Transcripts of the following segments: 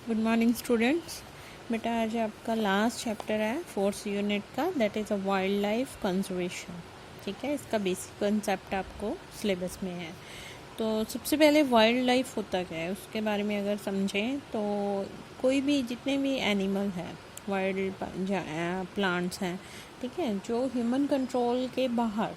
Good morning students. बेटा आज आपका लास्ट चैप्टर है फोर्थ यूनिट का, that is a wild life conservation. ठीक है, इसका बेसिक कंसेप्ट आपको सिलेबस में है। तो सबसे पहले वाइल्ड लाइफ होता क्या है उसके बारे में अगर समझें तो कोई भी जितने भी एनिमल हैं, वाइल्ड प्लांट्स हैं, ठीक है, जो ह्यूमन कंट्रोल के बाहर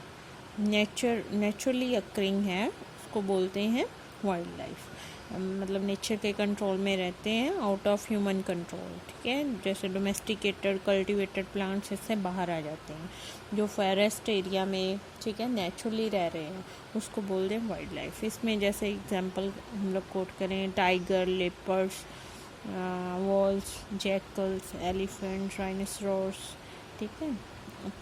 नेचुरली अक्रिंग है, उसको बोलते हैं वाइल्ड लाइफ। मतलब नेचर के कंट्रोल में रहते हैं, आउट ऑफ ह्यूमन कंट्रोल। ठीक है, जैसे डोमेस्टिकेटेड कल्टिवेटेड प्लांट्स इससे बाहर आ जाते हैं। जो फॉरेस्ट एरिया में, ठीक है, नेचुरली रह रहे हैं, उसको बोलते हैं वाइल्ड लाइफ। इसमें जैसे एग्जांपल हम लोग कोट करें, tiger, leopards, wolves, jackals, elephant, rhinoceros, ठीक है,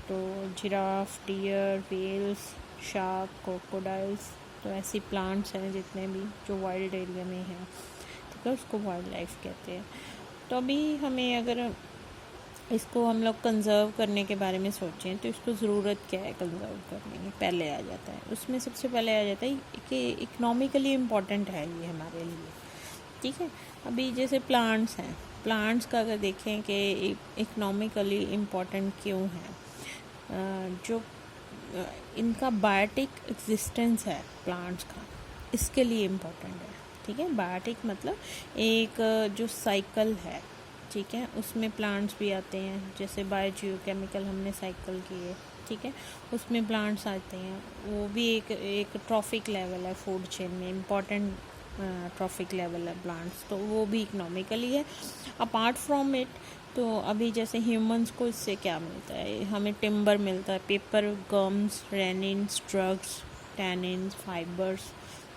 तो giraffe, deer, whales, shark, crocodiles. तो ऐसी प्लांट्स हैं जितने भी जो वाइल्ड एरिया में हैं, ठीक है, उसको वाइल्ड लाइफ कहते हैं। तो अभी हमें अगर इसको हम लोग कंजर्व करने के बारे में सोचें तो इसको ज़रूरत क्या है कंजर्व करने की, पहले आ जाता है उसमें सबसे पहले आ जाता है कि इकोनॉमिकली इम्पॉर्टेंट है ये हमारे लिए। ठीक है, अभी जैसे प्लांट्स हैं, प्लांट्स का अगर देखें कि इकोनॉमिकली इम्पॉर्टेंट क्यों है, जो इनका बायोटिक एग्जिस्टेंस है प्लांट्स का, इसके लिए इम्पोर्टेंट है। ठीक है, बायोटिक मतलब एक जो साइकिल है, ठीक है, उसमें प्लांट्स भी आते हैं। जैसे बायोजियोकेमिकल हमने साइकिल की है, ठीक है, उसमें प्लांट्स आते हैं। वो भी एक ट्रॉफिक लेवल है फूड चेन में, इम्पॉर्टेंट ट्रॉफिक लेवल है प्लांट्स, तो वो भी इकोनॉमिकली है। अपार्ट फ्रॉम इट, तो अभी जैसे ह्यूमंस को इससे क्या मिलता है, हमें टिम्बर मिलता है, paper, gums, resins, drugs, tannins, fibres,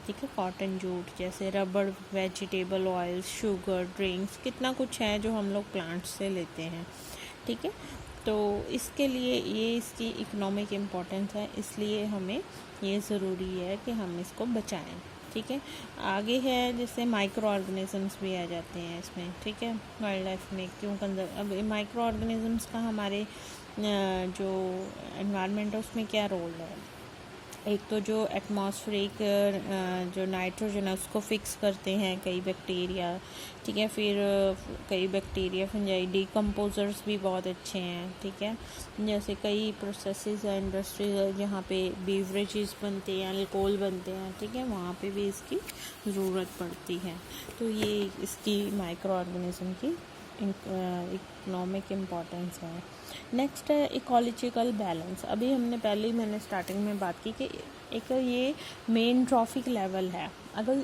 ठीक है, कॉटन, जूट, जैसे रबड़, वेजिटेबल ऑयल्स, शुगर, ड्रिंक्स, कितना कुछ है जो हम लोग प्लांट्स से लेते हैं। ठीक है, तो इसके लिए ये इसकी इकोनॉमिक इम्पोर्टेंस है, इसलिए हमें ये ज़रूरी है कि हम इसको बचाएं। ठीक है, आगे है जैसे माइक्रो ऑर्गेनिजम्स भी आ जाते हैं इसमें। ठीक है, वाइल्ड लाइफ में क्यों कंजर्व, अब माइक्रो ऑर्गेनिजम्स का हमारे जो एनवायरनमेंट है उसमें क्या रोल है। एक तो जो एटमॉस्फेरिक जो नाइट्रोजन है उसको फिक्स करते हैं कई बैक्टीरिया। ठीक है, फिर कई बैक्टीरिया फंजाई डिकम्पोजर्स भी बहुत अच्छे हैं। ठीक है, जैसे कई प्रोसेसेस है, इंडस्ट्रीज है जहाँ पे बीवरेजेस बनते हैं, अल्कोहल बनते हैं, ठीक है, वहाँ पे भी इसकी ज़रूरत पड़ती है। तो ये इसकी माइक्रो ऑर्गेनिज्म की इकोनॉमिक इम्पोर्टेंस है। नेक्स्ट है इकोलॉजिकल बैलेंस। अभी मैंने स्टार्टिंग में बात की कि एक ये मेन ट्रॉफिक लेवल है। अगर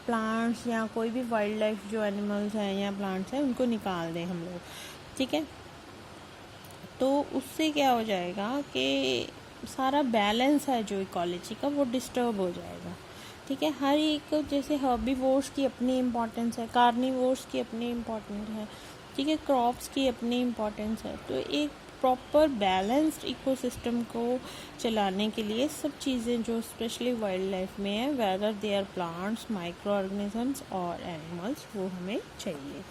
प्लांट्स या कोई भी वाइल्ड लाइफ जो एनिमल्स हैं या प्लांट्स हैं उनको निकाल दें हम लोग, ठीक है, तो उससे क्या हो जाएगा कि सारा बैलेंस है जो इकोलॉजी का वो डिस्टर्ब हो जाएगा। ठीक है, हर एक, जैसे हर्बीवोर्स की अपनी इम्पोर्टेंस है, कार्निवोर्स की अपनी इम्पोर्टेंस है, ठीक है, क्रॉप्स की अपनी इम्पोर्टेंस है। तो एक प्रॉपर बैलेंस्ड इकोसिस्टम को चलाने के लिए सब चीज़ें जो स्पेशली वाइल्ड लाइफ में है, whether they are plants, micro organisms और एनिमल्स, वो हमें चाहिए।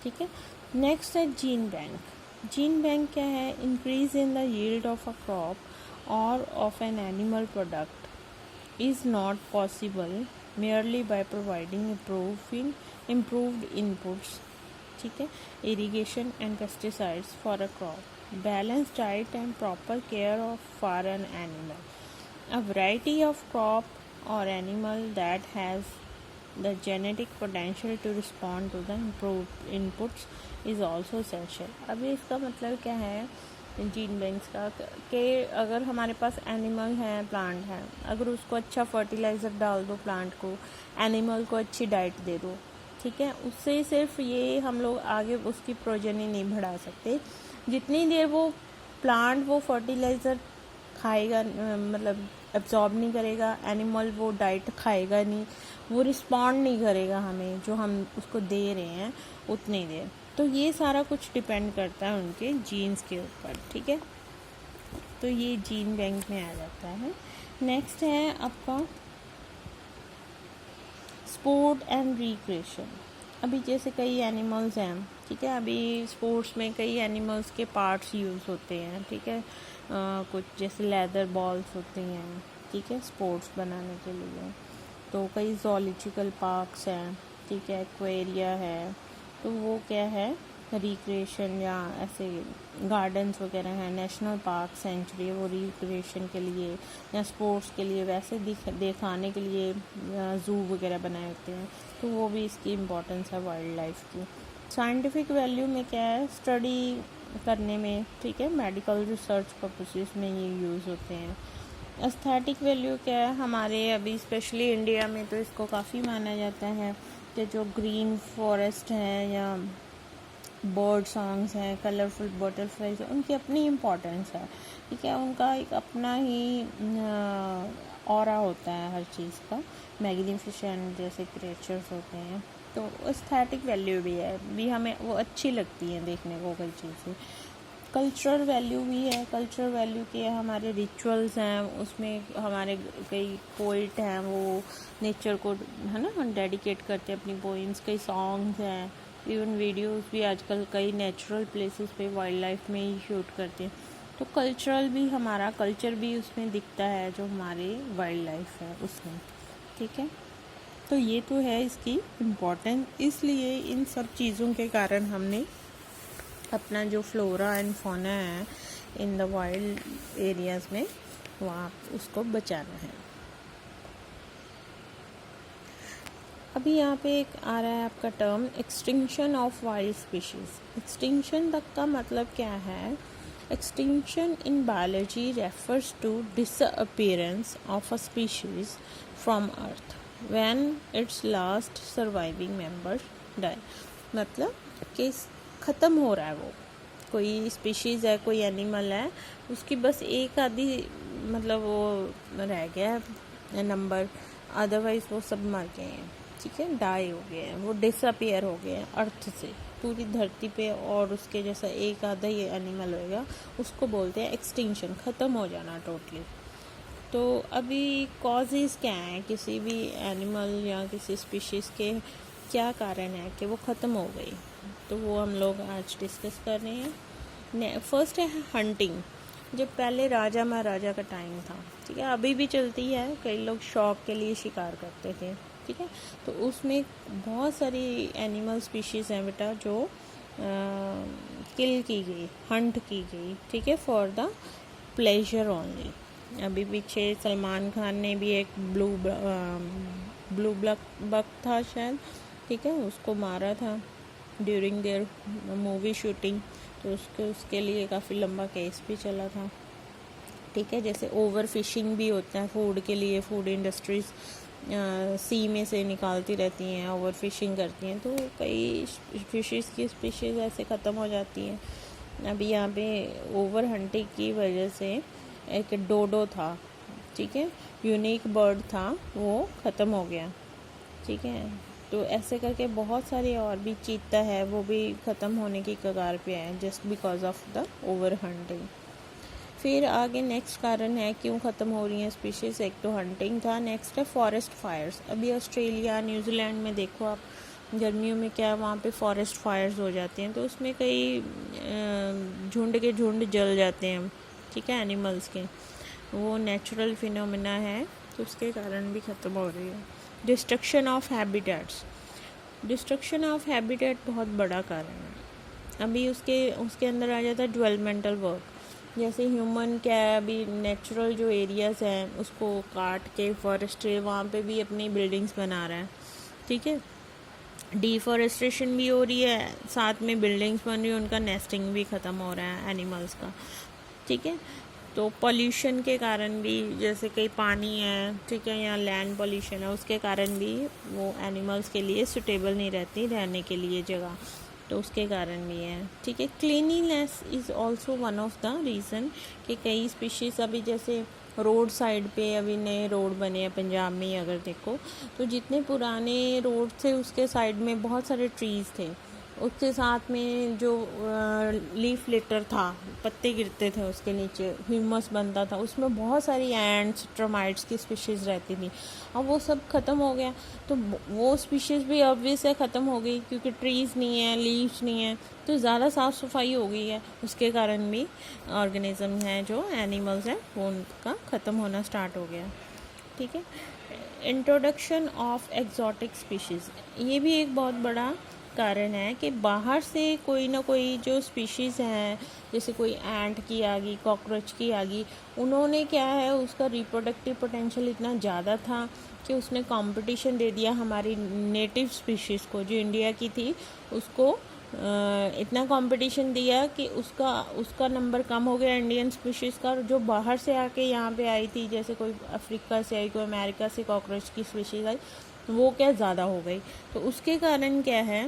ठीक है, नेक्स्ट है जीन बैंक। जीन बैंक क्या है, increase in the yield of a crop और of an animal product is not possible merely by providing improved inputs, ठीक है, irrigation and pesticides for a crop, balanced diet and proper care of for an animal. A variety of crop or animal that has the genetic potential to respond to the improved inputs is also essential. अभी इसका मतलब क्या है gene banks का, कि अगर हमारे पास animal हैं, प्लांट हैं, अगर उसको अच्छा फर्टिलाइज़र डाल दो, प्लांट को, एनिमल को अच्छी डाइट दे दो, ठीक है, उससे सिर्फ ये हम लोग आगे उसकी प्रोजेनी नहीं बढ़ा सकते। जितनी देर वो प्लांट वो फर्टिलाइज़र खाएगा, मतलब एब्जॉर्ब नहीं करेगा, एनिमल वो डाइट खाएगा नहीं, वो रिस्पॉन्ड नहीं करेगा हमें जो हम उसको दे रहे हैं उतनी देर। तो ये सारा कुछ डिपेंड करता है उनके जीन्स के ऊपर। ठीक है, तो ये जीन बैंक में आ जाता है। नेक्स्ट है आपका स्पोर्ट एंड रिक्रिएशन। अभी जैसे कई एनिमल्स हैं, ठीक है, अभी स्पोर्ट्स में कई एनिमल्स के पार्ट्स यूज़ होते हैं। ठीक है, कुछ जैसे लेदर बॉल्स होती हैं, ठीक है, स्पोर्ट्स बनाने के लिए। तो कई ज़ूलॉजिकल पार्क्स हैं, ठीक है, एक्वेरिया है, तो वो क्या है, रिक्रिएशन या ऐसे गार्डन्स वगैरह हैं, नेशनल पार्क, सेंचुरी, वो रिक्रिएशन के लिए या स्पोर्ट्स के लिए वैसे दिखाने के लिए ज़ू वगैरह बनाए होते हैं, तो वो भी इसकी इम्पोर्टेंस है वाइल्ड लाइफ की। साइंटिफिक वैल्यू में क्या है, स्टडी करने में, ठीक है, मेडिकल रिसर्च पर्पसेस में ये यूज़ होते हैं। एस्थेटिक वैल्यू क्या है, हमारे अभी स्पेशली इंडिया में तो इसको काफ़ी माना जाता है कि जो ग्रीन फॉरेस्ट है या बर्ड सॉन्ग्स हैं, कलरफुल बटरफ्लाइज हैं, उनकी अपनी इम्पोर्टेंस है, ठीक है, उनका एक अपना ही ऑरा होता है हर चीज़ का, मैग्निफिसेंट जैसे क्रिएचर्स होते हैं, तो एस्थेटिक वैल्यू भी है, भी हमें वो अच्छी लगती है देखने को कई चीज़ें। कल्चरल वैल्यू भी है, कल्चरल वैल्यू के हमारे रिचुअल्स हैं, उसमें हमारे कई पोइट हैं वो नेचर को, है ना, डेडिकेट करते हैं अपनी पोइम्स, कई सॉन्ग्स हैं, इवन वीडियोस भी आजकल कई नेचुरल प्लेसेस पे वाइल्ड लाइफ में ही शूट करते हैं, तो कल्चरल भी, हमारा कल्चर भी उसमें दिखता है जो हमारे वाइल्ड लाइफ है उसमें, ठीक है। तो ये तो है इसकी इम्पोर्टेंस, इसलिए इन सब चीज़ों के कारण हमने अपना जो फ्लोरा एंड फौना है इन द वाइल्ड एरियाज़ में, वहाँ उसको बचाना है। अभी यहाँ पे एक आ रहा है आपका term extinction of wild species. Extinction तक का मतलब क्या है, extinction in biology refers to disappearance of a species from earth when its last surviving member die, मतलब कि ख़त्म हो रहा है, वो कोई स्पीशीज़ है, कोई एनिमल है, उसकी बस एक आधी मतलब वो रह गया है नंबर, अदरवाइज़ वो सब मर गए हैं, ठीक है, डाई हो गए हैं, वो डिसअपीयर हो गए हैं अर्थ से, पूरी धरती पे, और उसके जैसा एक आधा ही एनिमल होएगा, उसको बोलते हैं एक्सटिंक्शन, ख़त्म हो जाना टोटली। तो अभी कॉजेज़ क्या हैं किसी भी एनिमल या किसी स्पीशीज़ के, क्या कारण है कि वो ख़त्म हो गई, तो वो हम लोग आज डिस्कस कर रहे हैं। फर्स्ट है हंटिंग, जब पहले राजा महाराजा का टाइम था, ठीक है, अभी भी चलती है, कई लोग शौक के लिए शिकार करते थे, ठीक है, तो उसमें बहुत सारी एनिमल स्पीशीज़ हैं बेटा जो किल की गई, हंट की गई, ठीक है, फॉर द प्लेजर ओनली। अभी पीछे सलमान खान ने भी एक ब्लू बक था शायद, ठीक है, उसको मारा था ड्यूरिंग देयर मूवी शूटिंग, तो उसके लिए काफ़ी लंबा केस भी चला था, ठीक है। जैसे ओवर फिशिंग भी होता है फूड के लिए, फूड इंडस्ट्रीज़ सी में से निकालती रहती हैं, ओवर फिशिंग करती हैं, तो कई फिशेस की स्पीशीज़ ऐसे ख़त्म हो जाती हैं। अभी यहाँ पे ओवर हंटिंग की वजह से एक डोडो था, ठीक है, यूनिक बर्ड था, वो ख़त्म हो गया, ठीक है, तो ऐसे करके बहुत सारे और भी चीता है, वो भी ख़त्म होने की कगार पे है just because of the over hunting. फिर आगे नेक्स्ट कारण है क्यों ख़त्म हो रही हैं स्पीशीज़, एक तो हंटिंग था, नेक्स्ट है फॉरेस्ट फायर्स। अभी ऑस्ट्रेलिया, न्यूजीलैंड में देखो आप, गर्मियों में क्या वहाँ पे फॉरेस्ट फायर्स हो जाते हैं, तो उसमें कई झुंड के झुंड जल जाते हैं, ठीक है, एनिमल्स के, वो नेचुरल फिनोमेना है, तो उसके कारण भी ख़त्म हो रही है। Destruction of habitats, destruction of habitat बहुत बड़ा कारण है। अभी उसके अंदर आ जाता है डेवलपमेंटल वर्क, जैसे ह्यूमन क्या है, अभी नेचुरल जो एरियाज़ हैं उसको काट के फॉरेस्ट्री वहाँ पे भी अपनी बिल्डिंग्स बना रहा है, ठीक है, डिफॉरेस्टेशन भी हो रही है, साथ में बिल्डिंग्स बन रही है, उनका नेस्टिंग भी ख़त्म हो रहा है एनिमल्स का, ठीक है। तो पॉल्यूशन के कारण भी, जैसे कई पानी है, ठीक है, या लैंड पॉल्यूशन है, उसके कारण भी वो एनिमल्स के लिए सूटेबल नहीं रहती रहने के लिए जगह, तो उसके कारण भी है, ठीक है। Cleanliness is also one of the reason कि कई स्पीशीज़ अभी जैसे रोड साइड पे अभी नए रोड बने हैं पंजाब में ही अगर देखो, तो जितने पुराने रोड थे उसके साइड में बहुत सारे ट्रीज़ थे, उसके साथ में जो लीफ लिटर था, पत्ते गिरते थे उसके नीचे, ह्यूमस बनता था, उसमें बहुत सारी एंट्स, टर्माइट्स की स्पीशीज़ रहती थी, अब वो सब ख़त्म हो गया, तो वो स्पीशीज़ भी ऑब्वियस है ख़त्म हो गई, क्योंकि ट्रीज़ नहीं है, लीव्स नहीं है, तो ज़्यादा साफ़ सफाई हो गई है, उसके कारण भी ऑर्गेनिज्म हैं जो एनिमल्स हैं वो उनका ख़त्म होना स्टार्ट हो गया, ठीक है। इंट्रोडक्शन ऑफ एक्जॉटिक स्पीशीज़, ये भी एक बहुत बड़ा कारण है कि बाहर से कोई ना कोई जो स्पीशीज़ हैं, जैसे कोई एंट की आ गई, कॉकरोच की आ गई, उन्होंने क्या है उसका रिप्रोडक्टिव पोटेंशियल इतना ज़्यादा था कि उसने कंपटीशन दे दिया हमारी नेटिव स्पीशीज़ को, जो इंडिया की थी उसको इतना कंपटीशन दिया कि उसका नंबर कम हो गया इंडियन स्पीशीज़ का। और जो बाहर से आके यहाँ पे आई थी, जैसे कोई अफ्रीका से आई, कोई अमेरिका से कॉकरोच की स्पीशीज़ आई, वो क्या ज़्यादा हो गई। तो उसके कारण क्या है,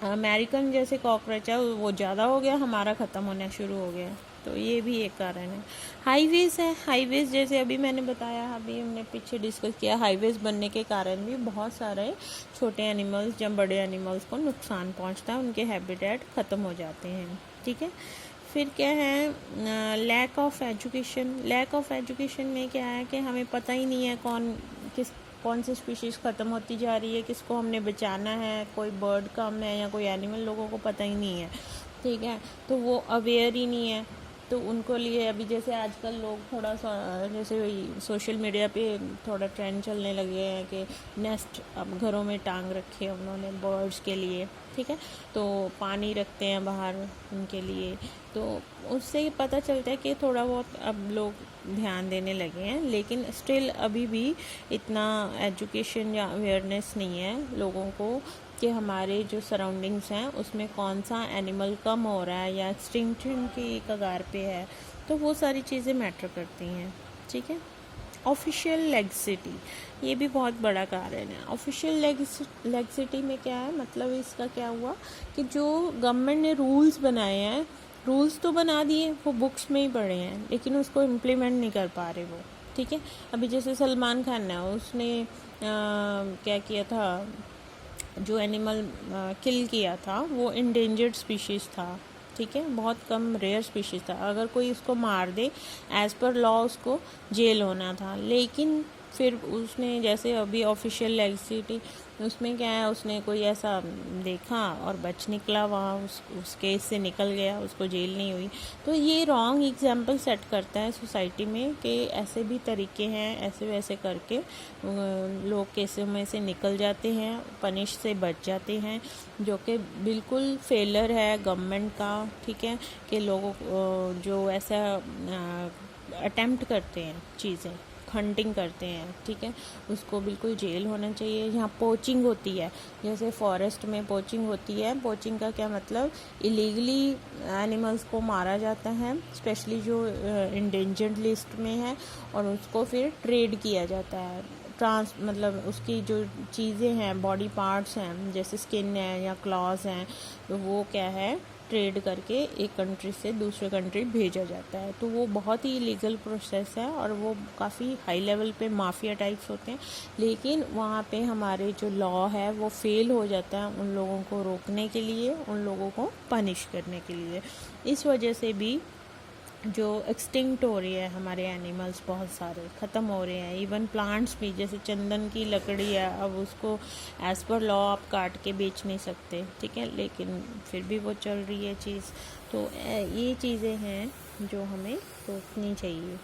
अमेरिकन जैसे कॉकरोच है वो ज़्यादा हो गया, हमारा ख़त्म होना शुरू हो गया। तो ये भी एक कारण है। हाईवेज़ है, हाईवेज़ जैसे अभी मैंने बताया, अभी हमने पीछे डिस्कस किया, हाईवेज़ बनने के कारण भी बहुत सारे छोटे एनिमल्स जब बड़े एनिमल्स को नुकसान पहुंचता है, उनके हैबिटेट ख़त्म हो जाते हैं। ठीक है, फिर क्या है, lack of education. Lack of education में क्या है कि हमें पता ही नहीं है कौन सी स्पीशीज़ ख़त्म होती जा रही है, किसको हमने बचाना है, कोई बर्ड कम है या कोई एनिमल, लोगों को पता ही नहीं है। ठीक है, तो वो अवेयर ही नहीं है। तो उनको लिए अभी जैसे आजकल लोग थोड़ा सा जैसे वही सोशल मीडिया पे थोड़ा ट्रेंड चलने लगे हैं कि नेस्ट अब घरों में टांग रखे उन्होंने बर्ड्स के लिए। ठीक है, तो पानी रखते हैं बाहर उनके लिए, तो उससे पता चलता है कि थोड़ा बहुत अब लोग ध्यान देने लगे हैं, लेकिन स्टिल अभी भी इतना एजुकेशन या अवेयरनेस नहीं है लोगों को कि हमारे जो सराउंडिंग्स हैं उसमें कौन सा एनिमल कम हो रहा है या एक्सटिंक्शन की कगार पे है। तो वो सारी चीज़ें मैटर करती हैं। ठीक है, ऑफिशियल लेगसिटी, ये भी बहुत बड़ा कारण है। ऑफिशियल लेगसिटी में क्या है, मतलब इसका क्या हुआ कि जो गवर्नमेंट ने रूल्स बनाए हैं, रूल्स तो बना दिए, वो बुक्स में ही पढ़े हैं, लेकिन उसको इम्प्लीमेंट नहीं कर पा रहे वो। ठीक है, अभी जैसे सलमान खान है, उसने क्या किया था, जो एनिमल किल किया था वो इंडेंजर्ड स्पीशीज़ था। ठीक है, बहुत कम रेयर स्पीशीज़ था, अगर कोई उसको मार दे एज़ पर लॉ उसको जेल होना था। लेकिन फिर उसने जैसे अभी ऑफिशियल लेगसिटी उसमें क्या है, उसने कोई ऐसा देखा और बच निकला, वहाँ उस केस से निकल गया, उसको जेल नहीं हुई। तो ये रॉन्ग एग्जाम्पल सेट करता है सोसाइटी में कि ऐसे भी तरीके हैं, ऐसे वैसे करके लोग केसों में से निकल जाते हैं, पनिश से बच जाते हैं, जो कि बिल्कुल फेलर है गवर्नमेंट का। ठीक है, कि लोगों जो ऐसा अटेम्प्ट करते हैं चीज़ें, हंटिंग करते हैं, ठीक है, उसको बिल्कुल जेल होना चाहिए। यहाँ पोचिंग होती है, जैसे फॉरेस्ट में पोचिंग होती है, पोचिंग का क्या मतलब, इलीगली एनिमल्स को मारा जाता है, स्पेशली जो इंडेंजर्ड लिस्ट में है, और उसको फिर ट्रेड किया जाता है। मतलब उसकी जो चीज़ें हैं, बॉडी पार्ट्स हैं, जैसे स्किन है या क्लॉज हैं, तो वो क्या है, ट्रेड करके एक कंट्री से दूसरे कंट्री भेजा जाता है। तो वो बहुत ही लीगल प्रोसेस है और वो काफ़ी हाई लेवल पे माफिया टाइप्स होते हैं, लेकिन वहाँ पे हमारे जो लॉ है वो फेल हो जाता है उन लोगों को रोकने के लिए, उन लोगों को पनिश करने के लिए। इस वजह से भी जो एक्सटिंक्ट हो रही है हमारे एनिमल्स, बहुत सारे ख़त्म हो रहे हैं। इवन प्लांट्स भी, जैसे चंदन की लकड़ी है, अब उसको एज़ पर लॉ आप काट के बेच नहीं सकते। ठीक है, लेकिन फिर भी वो चल रही है चीज़। तो ये चीज़ें हैं जो हमें रोकनी चाहिए।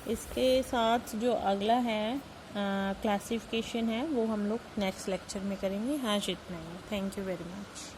इसके साथ जो अगला है क्लासिफिकेशन है, वो हम लोग नेक्स्ट लेक्चर में करेंगे। हाँ, इतना ही। Thank you very much.